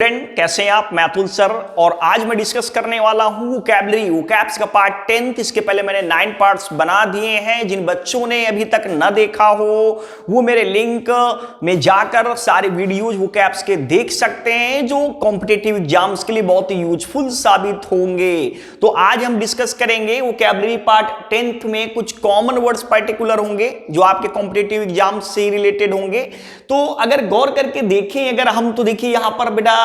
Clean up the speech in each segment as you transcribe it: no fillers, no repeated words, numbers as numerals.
Friend कैसे हैं आप? मैं अतुल सर और आज मैं डिस्कस करने वाला हूं वोकैबुलरी वोकैब्स का पार्ट 10th। इसके पहले मैंने 9 पार्ट्स बना दिए हैं। जिन बच्चों ने अभी तक न देखा हो वो मेरे लिंक में जाकर सारे वीडियोज वोकैब्स के देख सकते हैं जो कॉम्पिटिटिव एग्जाम्स के लिए बहुत ही यूजफुल साबित होंगे। तो आज हम डिस्कस करेंगे वोकैबुलरी पार्ट 10th में कुछ कॉमन वर्ड्स पर्टिकुलर होंगे जो आपके कॉम्पिटिटिव एग्जाम से रिलेटेड होंगे। तो अगर गौर करके देखें, अगर हम तो देखिए यहां पर बेटा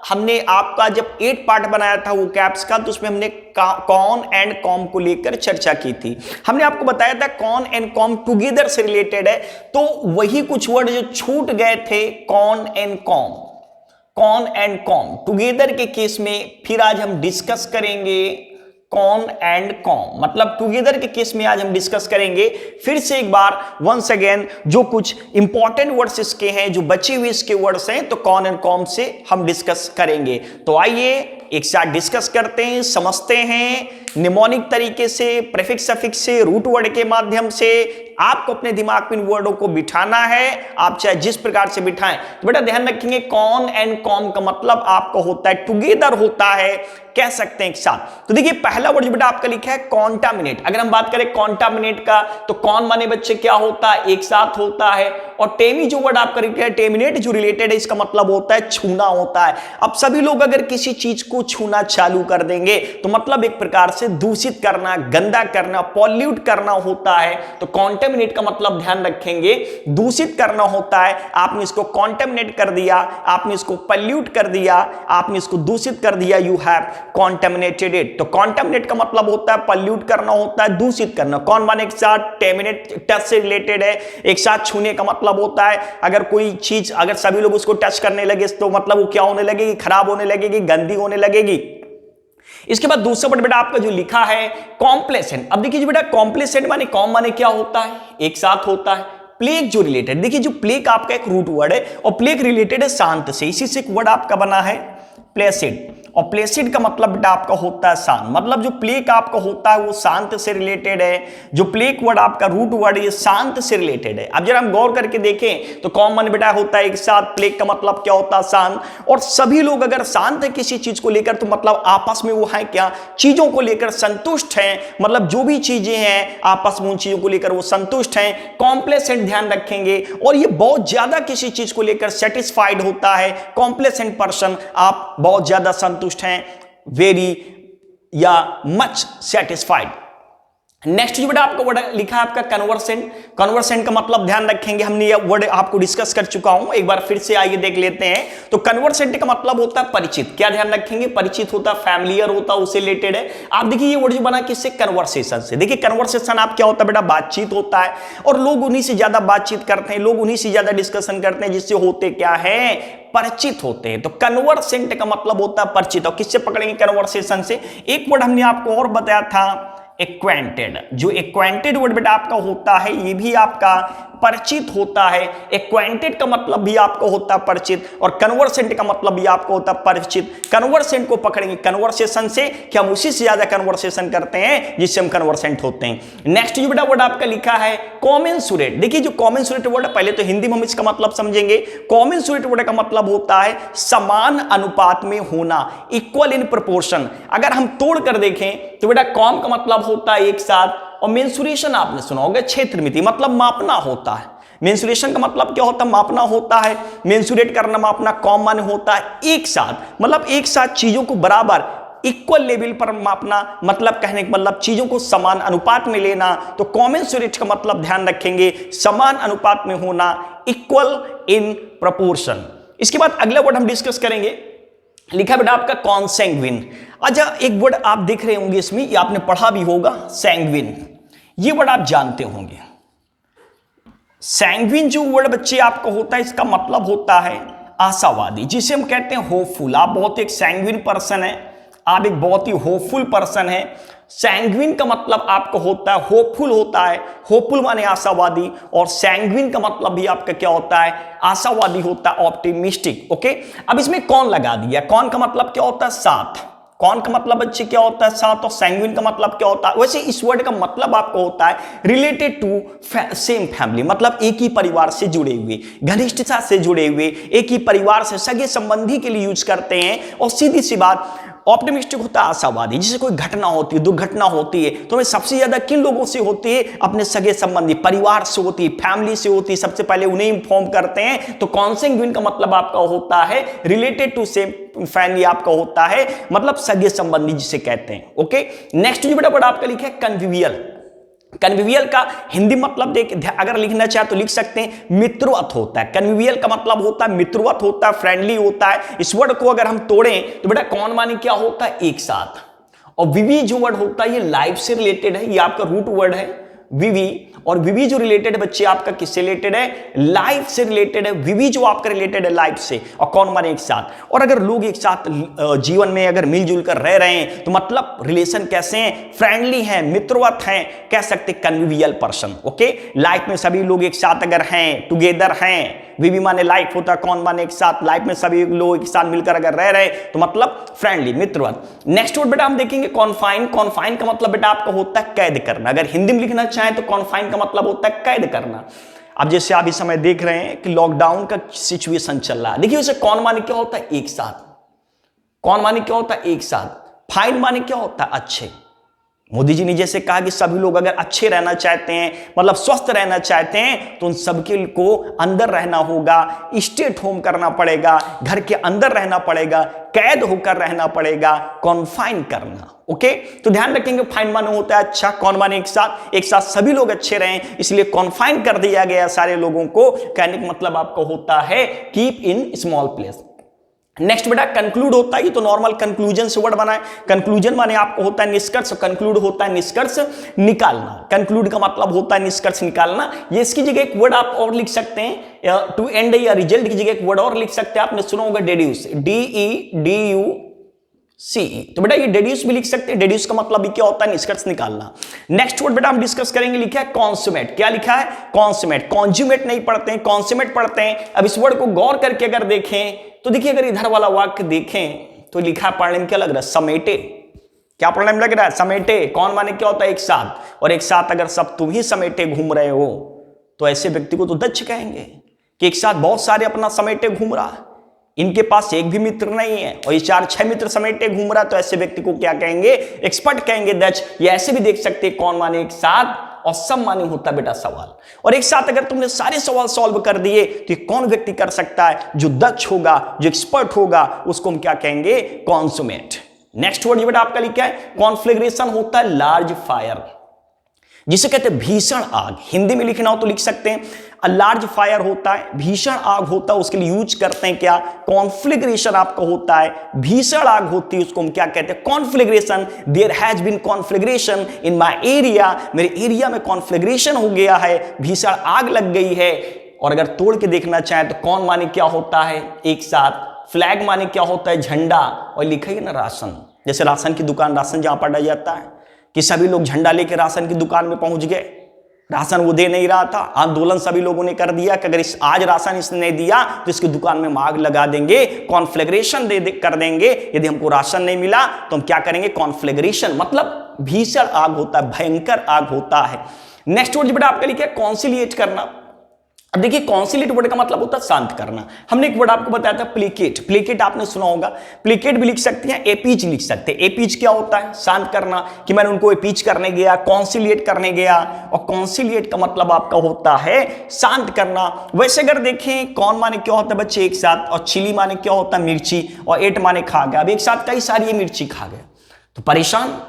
हमने आपका जब 8 पार्ट बनाया था वो कैप्स का, तो उसमें हमने कॉन एंड कॉम को लेकर चर्चा की थी। हमने आपको बताया था कॉन एंड कॉम टुगेदर से रिलेटेड है, तो वही कुछ वर्ड जो छूट गए थे con and com, con and com together के केस में फिर आज हम डिस्कस करेंगे कॉन एंड कॉम, मतलब टुगेदर के केस में आज हम डिस्कस करेंगे फिर से एक बार वंस अगेन जो कुछ इंपॉर्टेंट वर्ड्स इसके हैं, जो बचे हुए इसके वर्ड्स हैं, तो कॉन एंड कॉम से हम डिस्कस करेंगे। तो आइए एक साथ डिस्कस करते हैं, समझते हैं निमोनिक तरीके से, प्रीफिक्स सफिक्स से, रूट वर्ड के माध्यम से। आपको अपने दिमाग में इन वर्डों को बिठाना है, आप चाहे जिस प्रकार से बिठाएं। तो बेटा ध्यान रखेंगे कॉन एंड कॉम का मतलब आपको होता है टुगेदर होता है, कह सकते हैं एक साथ। तो देखिए पहला वर्ड जो बेटा आपका लिखा है कॉन्टामिनेट। अगर हम बात करें कॉन्टामिनेट का तो कॉन माने बच्चे क्या होता है, एक साथ होता है, और टेमी जो वर्ड आपका लिखा है टेमिनेट जो रिलेटेड है, इसका मतलब होता है छूना होता है। अब सभी लोग अगर किसी चीज को छूना चालू कर देंगे तो मतलब एक प्रकार से दूषित करना, गंदा करना, पॉल्यूट करना होता है। तो कॉन्टामिनेट का मतलब ध्यान रखेंगे दूषित करना होता है। आपने इसको कॉन्टामिनेट कर दिया, आपने इसको पॉल्यूट कर दिया, आपने इसको दूषित कर दिया, यू हैव कॉन्टामिनेटेड इट। तो कॉन्टामिनेट का मतलब होता है पॉल्यूट करना होता है, दूषित करना। कौन माने एक साथ टेमिनेट टच से रिलेटेड है, एक साथ छूने का मतलब होता है अगर कोई चीज अगर सभी लोग उसको टच करने लगे तो मतलब वो क्या होने लगेगी, खराब होने लगेगी, गंदी होने लगेगी। इसके बाद दूसरा वर्ड बेटा आपका जो लिखा है कॉम्प्लेसेंट। अब देखिए बेटा कॉम्प्लेसेंट माने कॉम माने क्या होता है, एक साथ होता है। प्लेग जो रिलेटेड, देखिए जो प्लेग आपका एक रूट वर्ड है और प्लेग रिलेटेड है शांत से, इसी से एक वर्ड आपका बना है प्लेसिड, और प्लेसिड का मतलब बेटा आपका होता है शांत। मतलब जो प्लेग आपका होता है वो शांत से रिलेटेड है। जो प्लेग वर्ड आपका रूट वर्ड ये शांत से रिलेटेड है। अब जरा हम गौर करके देखें तो कॉमन बेटा होता है एक साथ, प्लेग का मतलब क्या होता है शांत, और सभी लोग अगर शांत है किसी चीज को लेकर तो मतलब आपस में वो है क्या, चीजों को लेकर संतुष्ट हैं, मतलब जो भी चीजें हैं आपस में उन चीजों को लेकर वो संतुष्ट हैं। कॉम्प्लेसेंट ध्यान रखेंगे, और ये बहुत ज्यादा किसी चीज को लेकर सेटिस्फाइड होता है। कॉम्प्लेसेंट पर्सन, आप बहुत ज्यादा संतुष्ट हैं, वेरी या मच सेटिस्फाइड। नेक्स्ट जो बेटा आपका वर्ड लिखा है आपका कन्वर्सेंट। कन्वर्सेंट का मतलब ध्यान रखेंगे, हमने ये वर्ड आपको डिस्कस कर चुका हूं, एक बार फिर से आइए देख लेते हैं। तो कन्वर्सेंट का मतलब होता है परिचित। क्या ध्यान रखेंगे, परिचित होता है, फैमिलियर होता है, उससे रिलेटेड है। आप देखिए ये वर्ड जो बना किससे, कन्वर्सेशन से। देखिए कन्वर्सेशन आप क्या होता है बेटा, बातचीत होता है, और लोग उन्हीं से ज्यादा बातचीत करते हैं, लोग उन्हीं से ज्यादा डिस्कशन करते हैं जिससे होते क्या है, परिचित होते हैं। तो कन्वर्सेंट का मतलब होता है परिचित। और किससे पकड़ेंगे, कन्वर्सेशन से। एक वर्ड हमने आपको और बताया था एक्वेंटेड। जो एक्वेंटेड वर्ड बेटा आपका होता है ये भी आपका परिचित होता है। एक्वेंटेड का मतलब भी आपको होता है परिचित, और कन्वर्सेंट का मतलब भी आपको होता है परिचित। कन्वर्सेंट को पकड़ेंगे कन्वर्सेशन से कि हम उसी से ज्यादा कन्वर्सेशन करते हैं जिससे हम कन्वर्सेंट होते हैं। नेक्स्ट जो बेटा वर्ड आपका लिखा है कॉमेंसुरेट। देखिए जो कॉमेंसुरेट वर्ड है, पहले तो हिंदी में हम इसका मतलब समझेंगे। कॉमेंसुरेट वर्ड का मतलब होता है समान अनुपात में होना, इक्वल इन प्रोपोर्शन। अगर हम तोड़ कर देखें तो बेटा कॉम का मतलब होता है एक साथ, और मेंसुरेशन आपने सुना होगा क्षेत्रमिति, मतलब मापना होता है। मेंसुरेशन का मतलब क्या होता है, मापना होता है। मेंसुरेट करना, मापना। कॉम माने होता है एक साथ, मतलब एक साथ चीजों को बराबर इक्वल लेवल पर मापना, मतलब कहने का मतलब चीजों को समान अनुपात में लेना। तो कॉमेंसुरेट का मतलब ध्यान रखेंगे समान अनुपात में होना, इक्वल इन प्रोपोर्शन। इसके बाद अगला वर्ड हम डिस्कस करेंगे, लिखा बेटा आपका कॉन्सैंग्विन। अच्छा एक वर्ड आप देख रहे होंगे इसमें, ये आपने पढ़ा भी होगा, सैंग्विन। ये वर्ड आप जानते होंगे। सैंग्विन जो वर्ड बच्चे आपको होता है, इसका मतलब होता है आशावादी, जिसे हम कहते हैं होपफुल। आप बहुत एक सैंग्विन पर्सन है, आप एक बहुत ही होपफुल पर्सन है। सैंग्विन का मतलब आपको होता है होपफुल होता है। होपफुल माने आशावादी, और सैंग्विन का मतलब भी आपका क्या होता है, आशावादी होता है, ऑप्टिमिस्टिक। ओके, अब इसमें कौन लगा दिया, कौन का मतलब क्या होता है, साथ। कौन का मतलब बच्चे क्या होता है? साथ। और सैंग्विन का मतलब क्या होता है? वैसे इस वर्ड का मतलब आपको होता है रिलेटेड टू सेम फैमिली, मतलब एक ही परिवार से जुड़े हुए, घनिष्ठता से जुड़े हुए, एक ही परिवार से सगे संबंधी के लिए यूज करते हैं। और सीधी सी बात, ऑप्टिमिस्टिक होता है आशावादी। जैसे कोई घटना होती है, दुर्घटना होती है, तो हमें सबसे ज्यादा किन लोगों से होती है? अपने सगे संबंधी, परिवार से होती है, फैमिली से होती है, सबसे पहले उन्हें इन्फॉर्म करते हैं। तो कॉन्सेंग्विन का मतलब आपका होता है रिलेटेड टू सेम फैमिली, आपका होता है मतलब सगे संबंधी जिसे कहते हैं। ओके, नेक्स्ट जो बेटा आपका लिखा है कन्विवियल। कन्विवियल का हिंदी मतलब देख, अगर लिखना चाहे तो लिख सकते हैं मित्रवत होता है। कन्विवियल का मतलब होता है मित्रवत होता है, फ्रेंडली होता है। इस वर्ड को अगर हम तोड़ें तो बेटा कौन माने क्या होता है? एक साथ। और विवी जो वर्ड होता है ये लाइफ से रिलेटेड है, ये आपका रूट वर्ड है विवी। और विवी जो रिलेटेड बच्चे आपका किससे रिलेटेड है? लाइफ से रिलेटेड है। विवी जो आपका रिलेटेड है लाइफ से। और कौन माने एक साथ। और अगर लोग एक साथ जीवन में अगर मिलजुल कर रह रहे हैं तो मतलब रिलेशन कैसे हैं? फ्रेंडली हैं, मित्रवत हैं, कह सकते कन्विवियल पर्सन। ओके, लाइफ में सभी लोग एक साथ अगर हैं, टुगेदर हैं। विवी माने लाइफ होता है, कौन माने एक साथ। लाइफ में सभी लोग एक साथ मिलकर अगर रह रहे हैं तो मतलब फ्रेंडली, मित्रवत। नेक्स्ट वर्ड बेटा हम देखेंगे कॉन्फाइन। कॉन्फाइन का मतलब बेटा आपका होता है कैद करना। अगर हिंदी में लिखना चाहें तो कॉन्फाइन का मतलब होता है कैद करना। अब जैसे आप इस समय देख रहे हैं कि लॉकडाउन का सिचुएशन चल रहा है, देखिए उसे कौन माने क्या होता है? एक साथ। कौन माने क्या होता है? एक साथ। फाइन माने क्या होता है? अच्छे। मोदी जी ने जैसे कहा कि सभी लोग अगर अच्छे रहना चाहते हैं, मतलब स्वस्थ रहना चाहते हैं, तो उन सबके को अंदर रहना होगा, स्टे होम करना पड़ेगा, घर के अंदर रहना पड़ेगा, कैद होकर रहना पड़ेगा, कॉन्फाइन करना। ओके, तो ध्यान रखेंगे फाइन माने होता है अच्छा, कौन माने एक साथ। एक साथ सभी लोग अच्छे रहें, इसलिए कॉन्फाइन कर दिया गया सारे लोगों को। कहने का मतलब आपका होता है keep in small place. Next बेटा कंक्लूड होता है, ये तो नॉर्मल कंक्लूजन से वर्ड बना है। कंक्लूजन माने आपको होता है निष्कर्ष, कंक्लूड होता है निष्कर्ष निकालना। कंक्लूड का मतलब होता है निष्कर्ष निकालना। ये इसकी जगह एक वर्ड आप और लिख सकते हैं, टू एंड या रिजल्ट की जगह एक वर्ड और लिख सकते हैं। आपने सुना होगा डेड्यूस, DEDUCE। तो बेटा ये डेड्यूस भी लिख सकते हैं। डेड्यूस का मतलब भी क्या होता है? निष्कर्ष निकालना। नेक्स्ट वर्ड बेटा हम डिस्कस करेंगे, लिखा है कॉन्सुमेट। क्या लिखा है? कॉन्सुमेट। कॉन्ज्यूमेट नहीं पढ़ते हैं, कॉन्सुमेट पढ़ते हैं। अब इस वर्ड को गौर करके अगर देखें तो देखिए, अगर इधर वाला वाक्य देखें तो लिखा पढ़ने में क्या लग रहा है? समेटे। क्या पढ़ने में लग रहा है? समेटे। कौन माने क्या होता है? एक साथ। और एक साथ अगर सब तुम ही समेटे घूम रहे हो तो ऐसे व्यक्ति को तो दक्ष कहेंगे कि एक साथ बहुत सारे अपना समेटे घूम रहा है, इनके पास एक भी मित्र नहीं है और ये 4-6 मित्र समेटे घूम रहा है, तो ऐसे व्यक्ति को क्या कहेंगे? एक्सपर्ट कहेंगे, दक्ष। ये ऐसे भी देख सकते हैं कौन माने एक साथ, और सब माने होता बेटा सवाल। और एक साथ अगर तुमने सारे सवाल सॉल्व कर दिए तो कौन व्यक्ति कर सकता है? जो दक्ष होगा, जो एक्सपर्ट होगा, उसको हम क्या कहेंगे? कॉन्सुमेट। नेक्स्ट वर्ड बेटा आपका लिखा है कॉन्फ्लेग्रेशन होता है लार्ज फायर, जिसे कहते हैं भीषण आग। हिंदी में लिखना हो तो लिख सकते हैं लार्ज फायर होता है, भीषण आग होता है, उसके लिए यूज करते हैं क्या? कॉन्फ्लेग्रेशन आपका होता है, भीषण आग होती है, उसको हम क्या कहते हैं? Conflagration. There has been conflagration in my area, मेरे एरिया में कॉन्फ्लेग्रेशन हो गया है, भीषण आग लग गई है। और अगर तोड़ के देखना चाहें तो कौन माने क्या होता है? एक साथ। फ्लैग माने क्या होता है? झंडा। और लिखा है ना राशन, जैसे राशन की दुकान, राशन जहां पड़ा जाता है कि सभी लोग झंडा लेके राशन की दुकान में पहुंच गए, राशन वो दे नहीं रहा था, आंदोलन सभी लोगों ने कर दिया कि अगर आज राशन इसने नहीं दिया तो इसकी दुकान में आग लगा देंगे, कॉन्फ्लेग्रेशन कर देंगे। यदि हमको राशन नहीं मिला तो हम क्या करेंगे? कॉन्फ्लेग्रेशन। मतलब भीषण आग होता है, भयंकर आग होता है। नेक्स्ट वर्ड बेटा आपका लिखा है कॉन्सिलिएट करना। अब देखिए कॉन्सिलिएट वर्ड का मतलब होता है शांत करना। हमने एक वर्ड आपको बताया था प्लीकेट। प्लीकेट आपने सुना होगा, प्लीकेट भी लिख सकते हैं, एपीज लिख सकते हैं। एपीज क्या होता है? शांत करना, कि मैंने उनको एपीज करने गया, कॉन्सिलिएट करने गया। और कॉन्सिलिएट का मतलब आपका होता है शांत करना। वैसे अगर देखें कौन माने क्या होता है बच्चे? एक साथ। और चिली माने क्या होता है? मिर्ची। और एट माने खा गया। अब एक साथ कई सारी ये मिर्ची खा गए तो परेशान,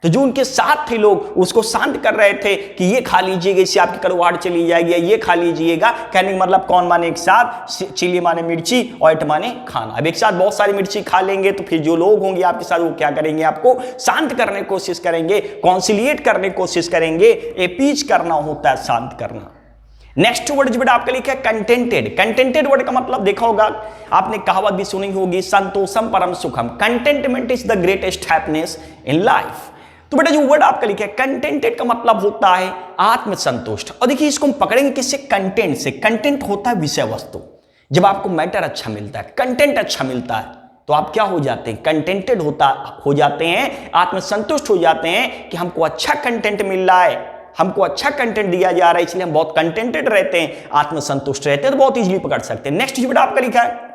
तो जो उनके साथ थे लोग उसको शांत कर रहे थे कि ये खा लीजिएगा, इससे आपकी कड़वाहट चली जाएगी, ये खा लीजिएगा। कहने का मतलब कौन माने एक साथ? चिली माने मिर्ची और एट माने खाना। अब एक साथ बहुत सारी मिर्ची खा लेंगे तो फिर जो लोग होंगे आपके साथ वो क्या करेंगे? आपको शांत करने की कोशिश करेंगे, कॉन्सिलिएट करने की कोशिश करेंगे। एपीज करना होता है शांत करना। नेक्स्ट वर्ड जो बेटा आपका लिखा है कंटेंटेड। कंटेंटेड वर्ड का मतलब देखा होगा, आपने कहावत भी सुनी होगी, संतोषम परम सुखम। Contentment is the greatest happiness in life. तो बेटा जो वर्ड आपका लिखा है कंटेंटेड का मतलब होता है आत्मसंतुष्ट। और देखिए इसको हम पकड़ेंगे किससे? कंटेंट से। कंटेंट होता है विषय वस्तु। जब आपको मैटर अच्छा मिलता है, कंटेंट अच्छा मिलता है, तो आप क्या हो जाते हैं, कंटेंटेड हो जाते हैं, आत्मसंतुष्ट हो जाते हैं कि हमको अच्छा कंटेंट मिल रहा है, हमको अच्छा कंटेंट दिया जा रहा है, इसलिए हम बहुत कंटेंटेड रहते हैं, आत्मसंतुष्ट रहते हैं, तो बहुत इजीली पकड़ सकते हैं। नेक्स्ट जो बेटा आपका लिखा है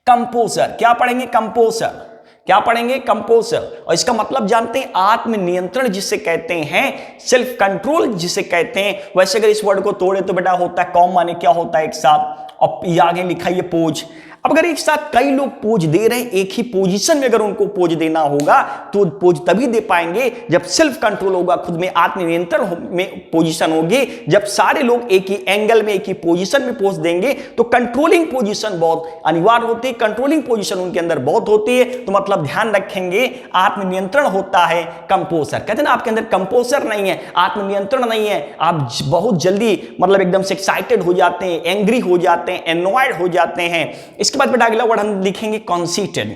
कंपोजर। क्या पढ़ेंगे, कंपोजर। क्या पढ़ेंगे, कंपोजर। और इसका मतलब जानते हैं, आत्मनियंत्रण जिसे कहते हैं, सेल्फ कंट्रोल जिसे कहते हैं। वैसे अगर इस वर्ड को तोड़े तो बेटा होता है कॉम, माने क्या होता है एक साथ, और ये आगे लिखा ये पोज। अब अगर एक साथ कई लोग पोज दे रहे हैं, एक ही पोजीशन में अगर उनको पोज देना होगा तो पोज तभी दे पाएंगे जब सेल्फ कंट्रोल होगा, खुद में आत्मनियंत्रण में पोजीशन होगी। जब सारे लोग एक ही एंगल में, एक ही पोजीशन में पोज देंगे तो कंट्रोलिंग पोजीशन बहुत अनिवार्य होती है, कंट्रोलिंग पोजीशन उनके अंदर बहुत होती है। तो मतलब ध्यान रखेंगे, आत्मनियंत्रण होता है कंपोजर। कहते हैं ना आपके अंदर कंपोजर नहीं है, आत्मनियंत्रण नहीं है, आप बहुत जल्दी मतलब एकदम से एक्साइटेड हो जाते हैं, एंग्री हो जाते हैं, एनॉयड हो जाते हैं। इसके बाद बेटा अगला वर्ड हम लिखेंगे कंसीटेड।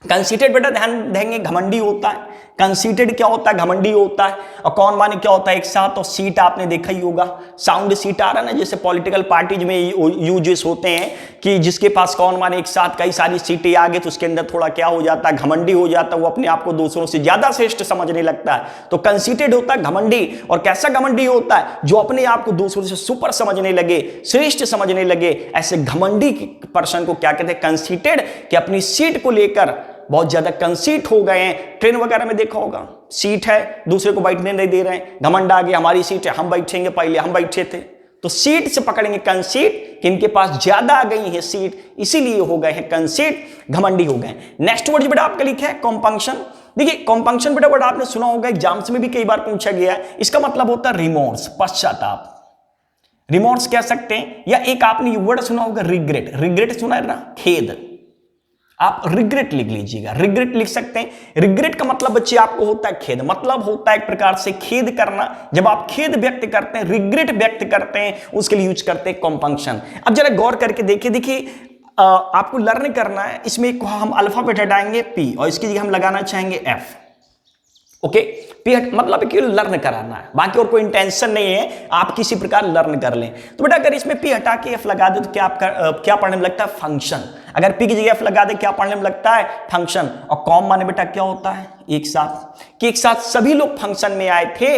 कंसीटेड बेटा ध्यान देंगे, घमंडी होता है। कंसीटेड क्या होता है, घमंडी होता है। और कौन माने क्या होता है एक साथ, और सीट आपने देखा ही होगा, साउंड सीट आ रहा है ना, जैसे पॉलिटिकल पार्टीज में यूजेस होते हैं कि जिसके पास कौन माने एक साथ कई सारी सीटें आ गई तो उसके अंदर थोड़ा क्या हो जाता है, घमंडी हो जाता है, वो अपने आप को दूसरों से ज्यादा श्रेष्ठ समझने लगता है। तो कंसीटेड होता है घमंडी। और कैसा घमंडी होता है, जो अपने आप को दूसरों से सुपर समझने लगे, श्रेष्ठ समझने लगे, ऐसे घमंडी पर्सन को क्या कहते हैं, कंसीटेड। कि अपनी सीट को लेकर बहुत ज्यादा कंसीट हो गए हैं। ट्रेन वगैरह में देखा होगा, सीट है, दूसरे को बैठने नहीं दे रहे हैं, घमंड आ गया, हमारी सीट है, हम बैठेंगे, पहले हम बैठे थे। तो सीट से पकड़ेंगे कंसीट, कि इनके पास ज्यादा आ गई है सीट, इसीलिए हो गए हैं कंसीट, घमंडी हो गए। नेक्स्ट वर्ड बेटा आपका लिखा है कॉम्पंक्शन। देखिए कॉम्पंक्शन बेटा वर्ड आपने सुना होगा, एग्जाम्स में भी कई बार पूछा गया है। इसका मतलब होता है रिमोर्स, पश्चाताप। रिमोर्स कह सकते हैं। या एक आपने वर्ड सुना होगा रिग्रेट। रिग्रेट सुना है ना, खेद। आप रिग्रेट लिख लीजिएगा, रिग्रेट लिख सकते हैं। रिग्रेट का मतलब बच्चे आपको होता है खेद, मतलब होता है एक प्रकार से खेद करना। जब आप खेद व्यक्त करते हैं, रिग्रेट व्यक्त करते हैं, उसके लिए यूज करते हैं कॉम्पंक्शन। अब जरा गौर करके देखिए आपको लर्न करना है। इसमें हम अल्फाबेट हटाएंगे पी, और इसकी जगह हम लगाना चाहेंगे एफ। ओके, पी मतलब कि लर्न कराना है, बाकी और कोई इंटेंशन नहीं है, आप किसी प्रकार लर्न कर लें। तो बेटा अगर इसमें पी हटा के एफ लगा दे तो क्या पढ़ने में लगता है, फंक्शन। अगर पी की जगह एफ लगा दे क्या पढ़ने में लगता है, फंक्शन। और कॉम माने बेटा क्या होता है, एक साथ। कि एक साथ सभी लोग फंक्शन में आए थे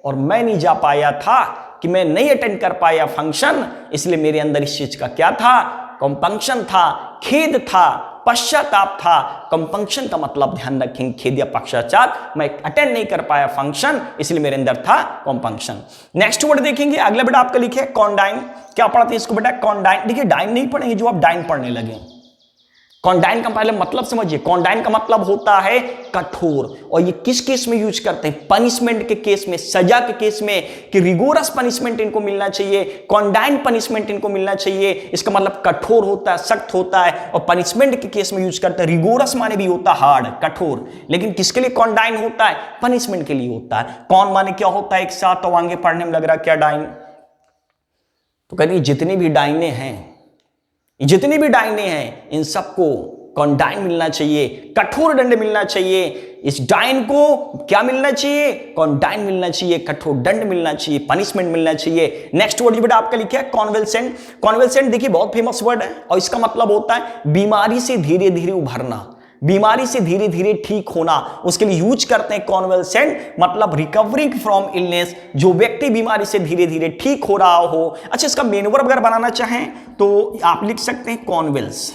और मैं नहीं जा पाया था, कि मैं नहीं अटेंड कर पाया फंक्शन, इसलिए मेरे अंदर इस चीज का क्या था, कॉम्पंक्शन था, खेद था, पश्चाताप था। कंपंक्शन का मतलब ध्यान रखेंगे, खेद या पश्चाताप। मैं अटेंड नहीं कर पाया फंक्शन, इसलिए मेरे अंदर था कंपंक्शन। नेक्स्ट वर्ड देखेंगे, अगला बेटा आपका लिखे कॉन्डाइन। क्या पढ़ते हैं इसको बेटा, कॉन्डाइन। देखिए डाइन नहीं पढ़ेंगे जो आप डाइन पढ़ने लगे। कॉन्डाइन का पहले मतलब समझिए। कॉन्डाइन का मतलब होता है कठोर। और ये किस केस में यूज करते हैं, पनिशमेंट के केस में, सजा के केस में, कि रिगोरस पनिशमेंट इनको मिलना चाहिए, कॉन्डाइन पनिशमेंट इनको मिलना चाहिए। इसका मतलब कठोर होता है, सख्त होता है। और पनिशमेंट के केस में यूज करते हैं। रिगोरस माने भी होता है हार्ड, कठोर, लेकिन किसके लिए कॉन्डाइन होता है, पनिशमेंट के लिए होता है। कौन माने क्या होता है एक साथ, तो आगे पढ़ने में लग रहा क्या डाइन। तो कहिए जितनी भी डाइने हैं, जितने भी डाइने हैं, इन सबको कॉन्डाइन मिलना चाहिए, कठोर दंड मिलना चाहिए। इस डाइन को क्या मिलना चाहिए, कॉन्डाइन मिलना चाहिए, कठोर दंड मिलना चाहिए, पनिशमेंट मिलना चाहिए। नेक्स्ट वर्ड बेटा आपका लिखा है कॉन्वेल्सेंट। कॉन्वेल्सेंट देखिए बहुत फेमस वर्ड है, और इसका मतलब होता है बीमारी से धीरे धीरे उभरना, बीमारी से धीरे धीरे ठीक होना। उसके लिए यूज करते हैं कॉन्वेल्सेंट, मतलब रिकवरिंग फ्रॉम इलनेस, जो व्यक्ति बीमारी से धीरे धीरे ठीक हो रहा हो। अच्छा, इसका मेन वर्ब अगर बनाना चाहें तो आप लिख सकते हैं कॉन्विल्स।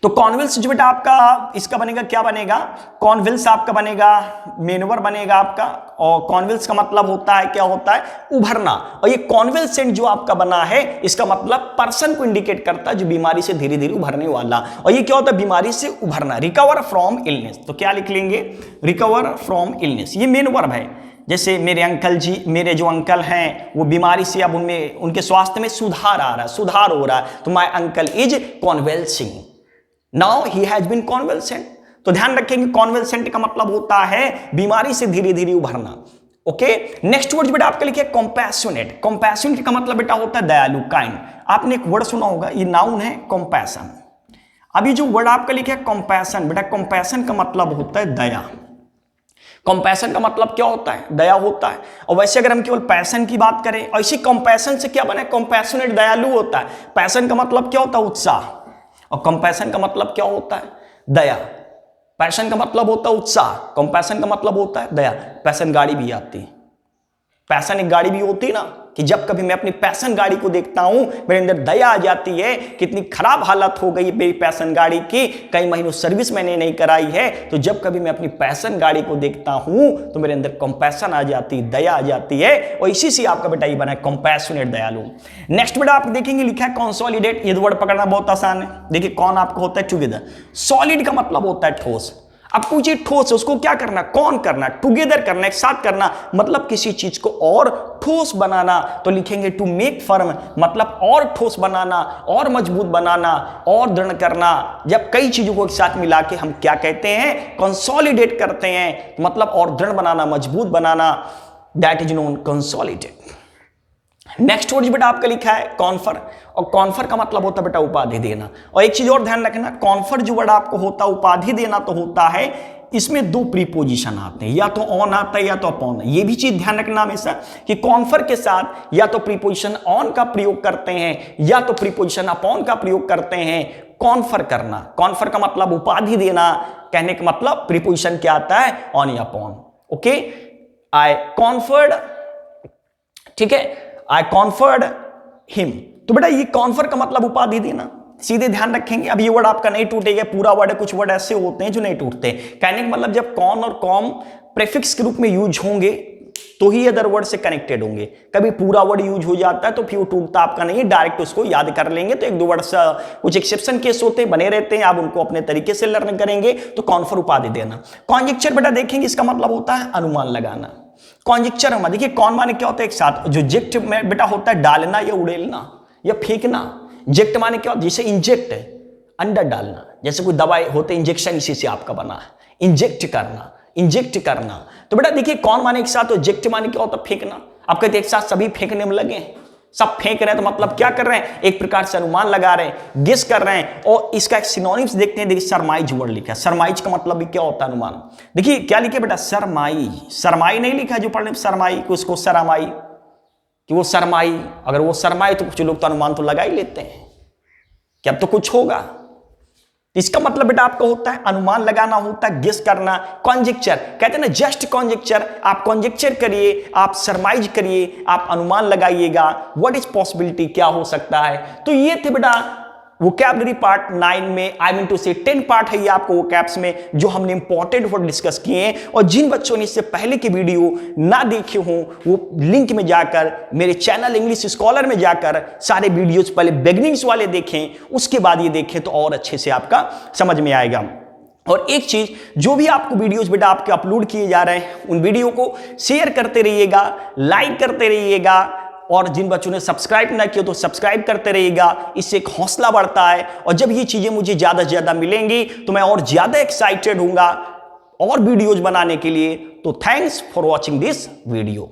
तो कॉन्विल्स जो बेटा आपका इसका बनेगा, क्या बनेगा, कॉन्विल्स आपका बनेगा, मेन वर्ब बनेगा आपका। और कॉन्विल्स का मतलब होता है, क्या होता है, उभरना। और ये कॉन्विल्सेंट जो आपका बना है, इसका मतलब पर्सन को इंडिकेट करता है जो बीमारी से धीरे धीरे उभरने वाला। और ये क्या होता है, बीमारी से उभरना, रिकवर फ्रॉम इलनेस। तो क्या लिख लेंगे, रिकवर फ्रॉम इलनेस। ये मेन वर्ब है। जैसे मेरे अंकल जी, मेरे जो अंकल हैं वो बीमारी से अब उनमें उनके स्वास्थ्य में सुधार आ रहा है, सुधार हो रहा है। तो my uncle is convalescing, now he has been convalescent. तो ध्यान रखेंगे कॉन्वेल्सेंट का मतलब होता है बीमारी से धीरे धीरे उभरना। ओके, नेक्स्ट वर्ड बेटा आपके लिखे कंपैशनेट। कंपैशनेट का मतलब बेटा होता है दयालु, काइंड। आपने एक वर्ड सुना होगा, ये नाउन है कंपैशन। अभी जो वर्ड आपका लिखे कंपैशन, बेटा कंपैशन का मतलब होता है दया। कंपैशन का मतलब क्या होता है, दया होता है। और वैसे अगर हम केवल पैशन की बात करें, और इसी कंपैशन से क्या बना, कंपैशनेट दयालु होता है। पैशन का मतलब क्या होता है, उत्साह। और कंपैशन का मतलब क्या होता है? दया। पैशन का मतलब होता है उत्साह, कंपैशन का मतलब होता है दया। पैशन गाड़ी भी आती है, पैशन एक गाड़ी भी होती है ना, कि जब कभी मैं अपनी पैशन गाड़ी को देखता हूं मेरे अंदर दया आ जाती है। कितनी खराब हालत हो गई मेरी पैशन गाड़ी की, कई महीनों सर्विस मैंने नहीं कराई है, तो जब कभी मैं अपनी पैशन गाड़ी को देखता हूं तो मेरे अंदर कंपैशन आ जाती है, दया आ जाती है। और इसी से आपका बेटा ये बना है कंपैशनेट, दयालु। नेक्स्ट बेटा आप देखेंगे लिखा है कंसोलिडेट। ये वर्ड पकड़ना बहुत आसान है। देखिए कौन आपको होता है टुगेदर, सॉलिड का मतलब होता है ठोस। अब कोई चीज ठोस है उसको क्या करना, कौन करना, टुगेदर करना, एक साथ करना, मतलब किसी चीज को और ठोस बनाना। तो लिखेंगे टू मेक फर्म, मतलब और ठोस बनाना, और मजबूत बनाना, और दृढ़ करना। जब कई चीजों को एक साथ मिला के हम क्या कहते हैं, कंसोलिडेट करते हैं, मतलब और दृढ़ बनाना, मजबूत बनाना, that is known consolidate. Next word बेटा आपका लिखा है कॉन्फर, और कॉन्फर का मतलब होता है बेटा उपाधि देना। और एक चीज और ध्यान रखना, कॉन्फर जो वर्ड आपको होता है उपाधि देना तो होता है, इसमें दो प्रीपोजिशन आते हैं, या तो ऑन आता है या तो अपॉन। ये भी चीज ध्यान रखना हमेशा कि कॉन्फर के साथ या तो प्रीपोजिशन ऑन का प्रयोग करते हैं या तो प्रीपोजिशन अपॉन का प्रयोग करते हैं। कॉन्फर करना, कॉन्फर का मतलब उपाधि देना, कहने का मतलब प्रीपोजिशन क्या आता है, ऑन या अपॉन। ओके, आई कॉन्फर्ड, ठीक है, आई कॉन्फर्ड हिम। तो बेटा ये कॉन्फर का मतलब उपाधि देना, सीधे ध्यान रखेंगे। अब ये वर्ड आपका नहीं टूटेगा, पूरा वर्ड है, कुछ वर्ड ऐसे होते हैं जो नहीं टूटते। कहने का मतलब जब कॉन और कॉम प्रेफिक्स के रूप में यूज होंगे तो ही अदर वर्ड से कनेक्टेड होंगे। कभी पूरा वर्ड यूज हो जाता है तो फिर वो टूटता आपका नहीं है, डायरेक्ट उसको याद कर लेंगे। तो एक दो वर्ड कुछ एक्सेप्शन केस होते हैं, बने रहते हैं, आप उनको अपने तरीके से लर्न करेंगे। तो कॉन्फर उपाधि देना। कॉन्जेक्चर बेटा देखेंगे, इसका मतलब होता है अनुमान लगाना। कॉन्जेक्चर हम देखिए, कौन माने क्या होता है एक साथ, जो जेक्ट में बेटा होता है डालना या उड़ेलना या फेंकना। जेक्ट माने क्या होता है, जैसे इंजेक्ट है अंदर डालना, जैसे कोई दवाई होते इंजेक्शन, इसी से आपका बना है इंजेक्ट करना, इंजेक्ट करना। तो बेटा देखिए कौन माने एक साथ, तो जेक्ट माने क्या होता है फेंकना। आप कहते एक साथ सभी फेंकने में लगे, सब फेंक रहे हैं, तो मतलब क्या कर रहे हैं, एक प्रकार से अनुमान लगा रहे हैं, गेस कर रहे हैं। और इसका एक सिनोनिम्स देखते हैं। देखिए सरमाइज वर्ड लिखा है, सरमाइज का मतलब भी क्या होता है, अनुमान। देखिए क्या लिखे बेटा, सरमाई, सरमाई नहीं लिखा है जो पढ़ने में सरमाई को, उसको सरमाई, कि वो सरमाई। अगर वो सरमाई तो कुछ लोग तो अनुमान तो लगा ही लेते हैं कि अब तो कुछ होगा। इसका मतलब बेटा आपका होता है अनुमान लगाना, होता है गेस करना। कॉन्जेक्चर कहते हैं ना, जस्ट कॉन्जेक्चर, आप कॉन्जेक्चर करिए, आप सरमाइज करिए, आप अनुमान लगाइएगा, व्हाट इज पॉसिबिलिटी, क्या हो सकता है। तो ये थे बेटा वोकैबुलरी पार्ट 9 में, आई मीन टू से 10 पार्ट है ये आपको वोकैब्स में, जो हमने इंपॉर्टेंट वर्ड डिस्कस किए हैं। और जिन बच्चों ने इससे पहले की वीडियो ना देखे हों, वो लिंक में जाकर मेरे चैनल इंग्लिश स्कॉलर में जाकर सारे वीडियोज पहले बिगिनिंग्स वाले देखें, उसके बाद ये देखें तो और अच्छे से आपका समझ में आएगा। और एक चीज, जो भी आपको वीडियोस बेटा आपके अपलोड किए जा रहे हैं, उन वीडियो को शेयर करते रहिएगा, लाइक करते रहिएगा, और जिन बच्चों ने सब्सक्राइब ना किया तो सब्सक्राइब करते रहिएगा। इससे एक हौसला बढ़ता है, और जब ये चीजें मुझे ज्यादा से ज्यादा मिलेंगी तो मैं और ज्यादा एक्साइटेड होऊंगा और वीडियोज बनाने के लिए। तो thanks for watching this video.